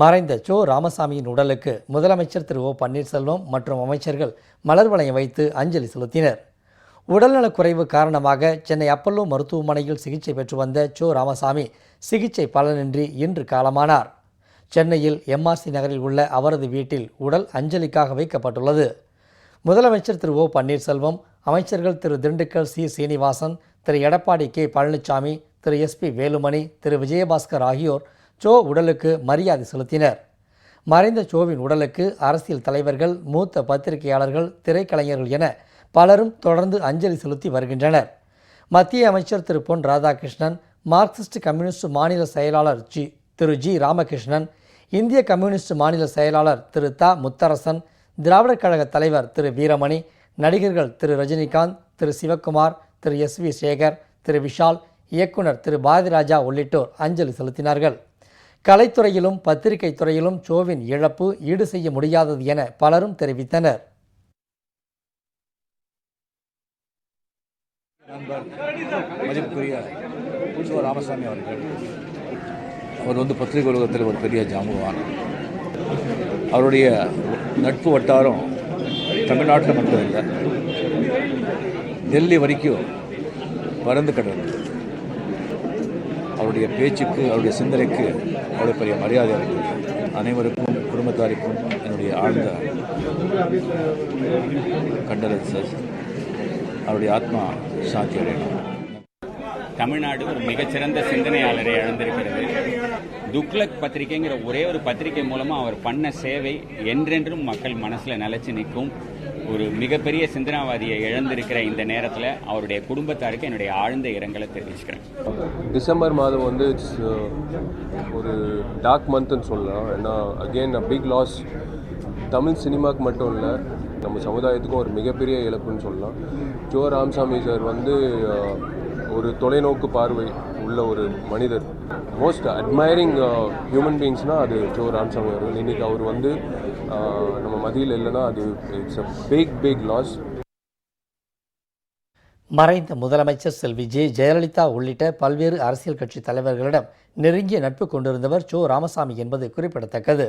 மறைந்த சோ ராமசாமியின் உடலுக்கு முதலமைச்சர் திரு ஓ பன்னீர்செல்வம் மற்றும் அமைச்சர்கள் மலர் வளையம் வைத்து அஞ்சலி செலுத்தினர். உடல்நலக்குறைவு காரணமாக சென்னை அப்பல்லோ மருத்துவமனையில் சிகிச்சை பெற்று வந்த சோ ராமசாமி சிகிச்சை பலனின்றி இன்று காலமானார். சென்னையில் எம்ஆர்சி நகரில் உள்ள அவரது வீட்டில் உடல் அஞ்சலிக்காக வைக்கப்பட்டுள்ளது. முதலமைச்சர் திரு ஓ பன்னீர்செல்வம், அமைச்சர்கள் திரு திண்டுக்கல் சி சீனிவாசன், திரு எடப்பாடி கே பழனிசாமி, திரு எஸ்பி வேலுமணி, திரு விஜயபாஸ்கர் ஆகியோர் சோ உடலுக்கு மரியாதை செலுத்தினர். மறைந்த சோவின் உடலுக்கு அரசியல் தலைவர்கள், மூத்த பத்திரிகையாளர்கள், திரைக்கலைஞர்கள் என பலரும் தொடர்ந்து அஞ்சலி செலுத்தி வருகின்றனர். மத்திய அமைச்சர் திரு பொன் ராதாகிருஷ்ணன், மார்க்சிஸ்ட் கம்யூனிஸ்ட் மாநில செயலாளர் திரு ஜி ராமகிருஷ்ணன், இந்திய கம்யூனிஸ்ட் மாநில செயலாளர் திரு தா முத்தரசன், திராவிடர் கழக தலைவர் திரு வீரமணி, நடிகர்கள் திரு ரஜினிகாந்த், திரு சிவக்குமார், திரு எஸ்.வி. சேகர், திரு விஷால், இயக்குனர் திரு பாரதிராஜா உள்ளிட்டோர் அஞ்சலி செலுத்தினார்கள். கலைத்துறையிலும் பத்திரிகை துறையிலும் சோவின் இழப்பு ஈடு செய்ய முடியாதது என பலரும் தெரிவித்தனர். நண்பர் மதிப்புக்குரிய சோ ராமசாமி அவர்கள், அவர் பத்திரிகை உலகத்தில் ஒரு பெரிய ஜாம்பவான். அவருடைய நட்பு வட்டாரம் தமிழ்நாட்டில் மட்டும் இல்லை, டெல்லி வரைக்கும் பறந்து கிடந்தது. அவருடைய பேச்சுக்கு, அவருடைய சிந்தனைக்கு அவ்வளோ பெரிய மரியாதை இருக்குது. அனைவருக்கும், குடும்பத்தாருக்கும் என்னுடைய ஆழ்ந்த கண்டலன்சஸ். அவருடைய ஆத்மா சாந்தி அடையணும். தமிழ்நாடு ஒரு மிகச்சிறந்த சிந்தனையாளரை இழந்திருக்கிறது. துக்ளக் பத்திரிகைங்கிற ஒரே ஒரு பத்திரிகை மூலமாக அவர் பண்ண சேவை என்றென்றும் மக்கள் மனசில் நிலைச்சு நிற்கும். ஒரு மிகப்பெரிய சிந்தனாவாதியை இழந்திருக்கிற இந்த நேரத்தில் அவருடைய குடும்பத்தாருக்கு என்னுடைய ஆழ்ந்த இரங்கலை தெரிவிச்சுக்கிறேன். டிசம்பர் மாதம் ஒரு டார்க் மந்த்னு சொல்லலாம். ஏன்னா அகெயின் பிக் லாஸ். தமிழ் சினிமாவுக்கு மட்டும் இல்லை, நம்ம சமுதாயத்துக்கும் ஒரு மிகப்பெரிய இழப்புன்னு சொல்லலாம். சோ ராமசாமி சார் ஒரு தொலைநோக்கு பார்வை உள்ள ஒரு மனிதர். மோஸ்ட் அட்மைரிங் ஹியூமன் பீயிங்ஸ்னால் அது சோ ராமசாமி அவர்கள். இன்றைக்கி அவர் நம்ம மத்தியில் இல்லைன்னா அது இட்ஸ் அ பிக் லாஸ். மறைந்த முதலமைச்சர் செல்வி ஜெயலலிதா உள்ளிட்ட பல்வேறு அரசியல் கட்சி தலைவர்களிடம் நெருங்கிய நட்பு கொண்டிருந்தவர் சோ ராமசாமி என்பது குறிப்பிடத்தக்கது.